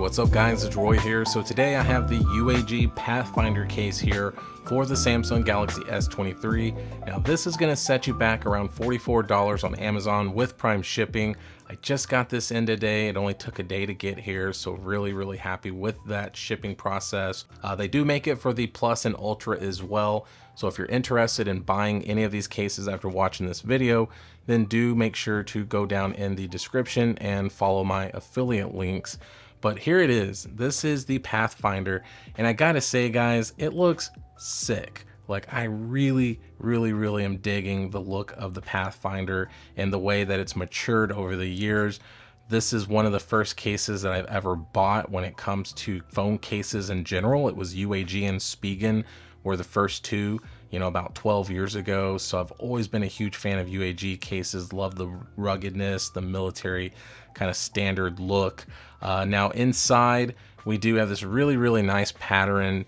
what's up guys, it's Roy here. So today I have the UAG Pathfinder case here for the Samsung Galaxy S23. Now this is going to set you back around $44 on Amazon with Prime shipping. I just got this in today. It only took a day to get here, so really happy with that shipping process. They do make it for the Plus and Ultra as well. So if you're interested in buying any of these cases after watching this video, then do make sure to go down in the description and follow my affiliate links. But here it is. This is the Pathfinder, and I gotta say guys, it looks sick. Like I really am digging the look of the Pathfinder and the way that it's matured over the years. This is one of the first cases that I've ever bought when it comes to phone cases in general. It was UAG and Spigen were the first two, about 12 years ago. So I've always been a huge fan of UAG cases, love the ruggedness, the military kind of standard look. Now inside, we do have this really nice pattern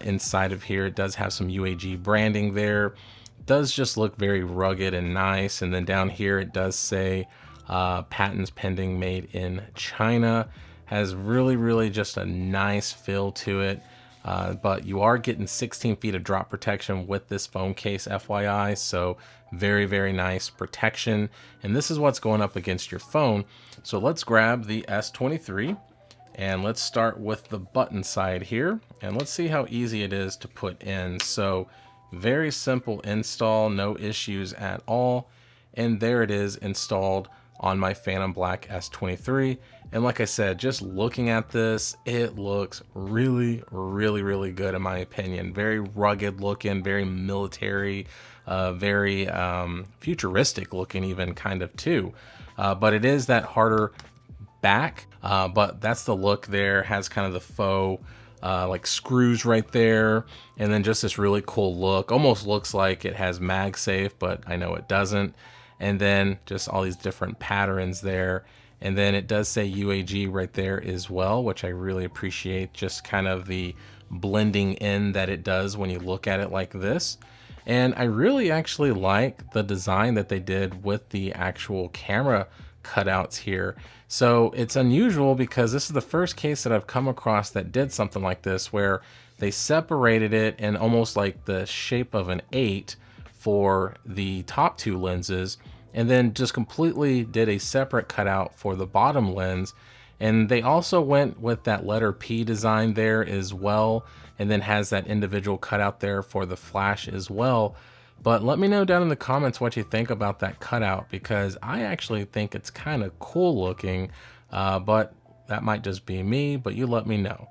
inside of here. It does have some UAG branding there. It does just look very rugged and nice. And then down here, it does say patents pending, made in China. Has really just a nice feel to it. But you are getting 16 feet of drop protection with this phone case, FYI. So very nice protection. And this is what's going up against your phone. So let's grab the S23 and let's start with the button side here. And let's see how easy it is to put in. So very simple install, no issues at all. And there it is installed on my Phantom Black S23. And like I said, just looking at this, it looks really good in my opinion. Very rugged looking, very military, very futuristic looking even kind of too. But it is that harder back, but that's the look there. Has kind of the faux like screws right there, and then just this really cool look. Almost looks like it has MagSafe, but I know it doesn't. And then just all these different patterns there. And then it does say UAG right there as well, which I really appreciate, just kind of the blending in that it does when you look at it like this. And I really actually like the design that they did with the actual camera cutouts here. So it's unusual because this is the first case that I've come across that did something like this, where they separated it in almost like the shape of an 8 for the top two lenses, and then just completely did a separate cutout for the bottom lens. And they also went with that letter P design there as well, and then has that individual cutout there for the flash as well. But let me know down in the comments what you think about that cutout, because I actually think it's kind of cool looking, but that might just be me, but you let me know.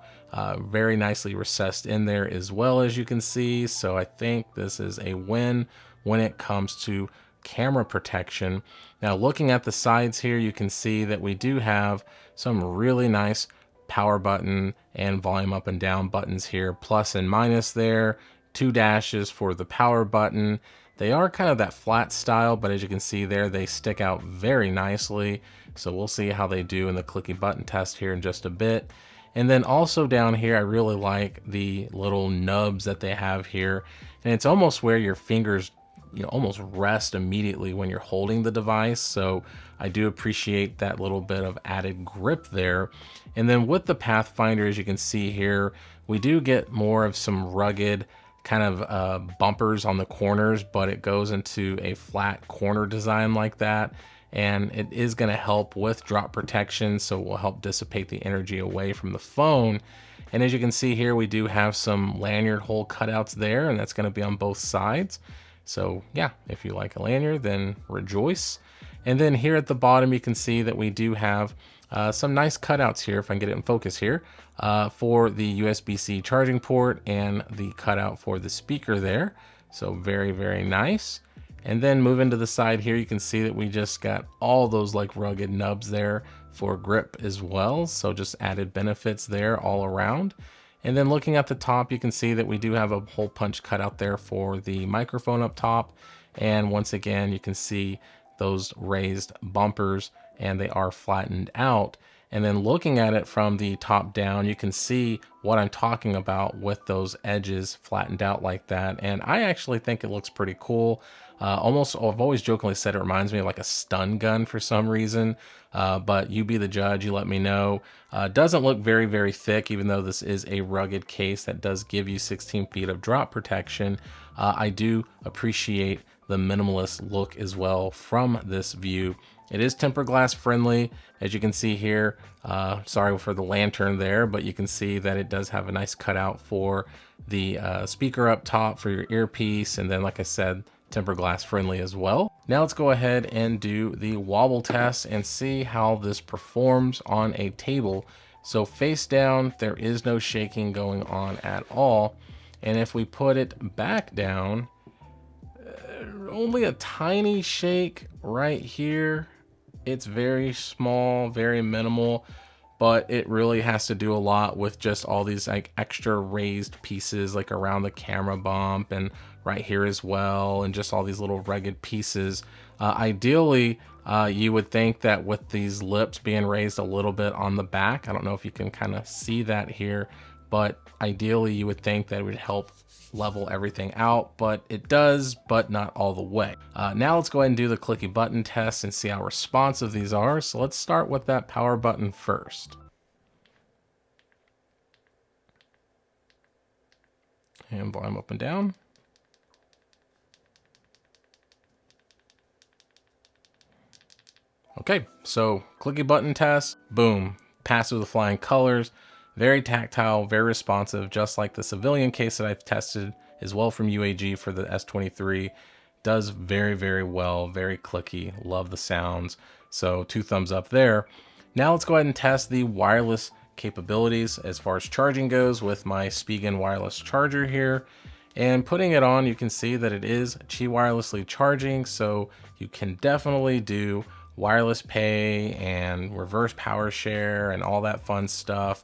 Very nicely recessed in there as well, as you can see. So I think this is a win when it comes to camera protection. Now looking at the sides here, you can see that we do have some really nice power button and volume up and down buttons here, plus and minus there, 2 dashes for the power button. They are kind of that flat style, but as you can see there, they stick out very nicely. So we'll see how they do in the clicky button test here in just a bit. And then also down here, I really like the little nubs that they have here. And it's almost where your fingers almost rest immediately when you're holding the device. So I do appreciate that little bit of added grip there. And then with the Pathfinder, as you can see here, we do get more of some rugged kind of bumpers on the corners, but it goes into a flat corner design like that. And it is going to help with drop protection, so it will help dissipate the energy away from the phone. And as you can see here, we do have some lanyard hole cutouts there, and that's going to be on both sides. So yeah, if you like a lanyard, then rejoice. And then here at the bottom, you can see that we do have some nice cutouts here, if I can get it in focus here, for the USB-C charging port and the cutout for the speaker there. So very nice. And then moving to the side here, you can see that we just got all those like rugged nubs there for grip as well. So just added benefits there all around. And then looking at the top, you can see that we do have a hole punch cutout there for the microphone up top. And once again, you can see those raised bumpers, and they are flattened out. And then looking at it from the top down, you can see what I'm talking about with those edges flattened out like that. And I actually think it looks pretty cool. Almost, I've always jokingly said it reminds me of like a stun gun for some reason, but you be the judge, you let me know. Doesn't look very, very thick, even though this is a rugged case that does give you 16 feet of drop protection. I do appreciate the minimalist look as well from this view. It is tempered glass friendly, as you can see here. Sorry for the lantern there, but you can see that it does have a nice cutout for the speaker up top for your earpiece, and then like I said, tempered glass friendly as well. Now let's go ahead and do the wobble test and see how this performs on a table. So face down, there is no shaking going on at all. And if we put it back down, only a tiny shake right here. It's very small, very minimal, but it really has to do a lot with just all these like extra raised pieces like around the camera bump and right here as well, and just all these little rugged pieces. Ideally, you would think that with these lips being raised a little bit on the back, I don't know if you can kind of see that here, but ideally you would think that it would help level everything out, but it does, but not all the way. Now let's go ahead and do the clicky button test and see how responsive these are. So let's start with that power button first. And volume up and down. Okay, so clicky button test, boom, passes with flying colors. Very tactile, very responsive, just like the civilian case that I've tested as well from UAG for the S23. Does very, very well, very clicky, love the sounds. So 2 thumbs up there. Now let's go ahead and test the wireless capabilities as far as charging goes with my Spigen wireless charger here. And putting it on, you can see that it is Qi wirelessly charging, so you can definitely do wireless pay and reverse power share and all that fun stuff.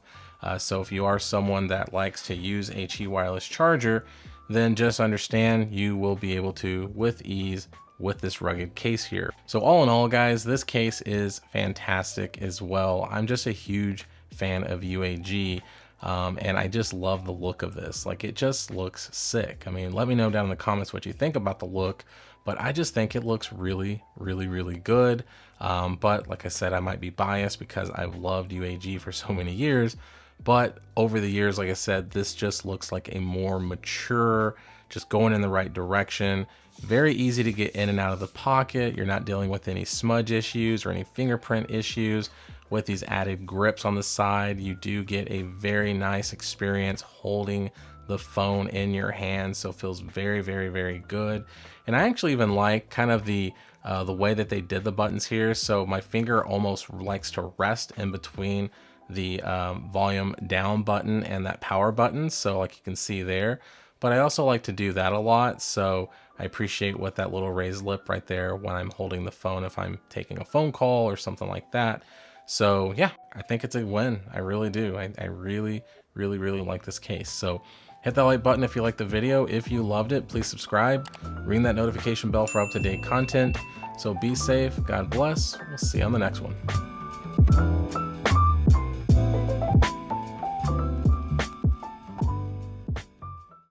So if you are someone that likes to use a Qi wireless charger, then just understand you will be able to with ease with this rugged case here. So all in all, guys, this case is fantastic as well. I'm just a huge fan of UAG, and I just love the look of this. Like, it just looks sick. I mean, let me know down in the comments what you think about the look, but I just think it looks really, really, really good. But like I said, I might be biased because I've loved UAG for so many years. But over the years, like I said, this just looks like a more mature, just going in the right direction. Very easy to get in and out of the pocket. You're not dealing with any smudge issues or any fingerprint issues. With these added grips on the side, you do get a very nice experience holding the phone in your hand. So it feels very, very, very good. And I actually even like kind of the way that they did the buttons here. So my finger almost likes to rest in between the volume down button and that power button, so like you can see there. But I also like to do that a lot, so I appreciate what that little raised lip right there when I'm holding the phone if I'm taking a phone call or something like that. So yeah, I think it's a win. I really do. I really, really, really like this case. So hit that like button if you liked the video. If you loved it, please subscribe, ring that notification bell for up-to-date content. So be safe, God bless, we'll see you on the next one.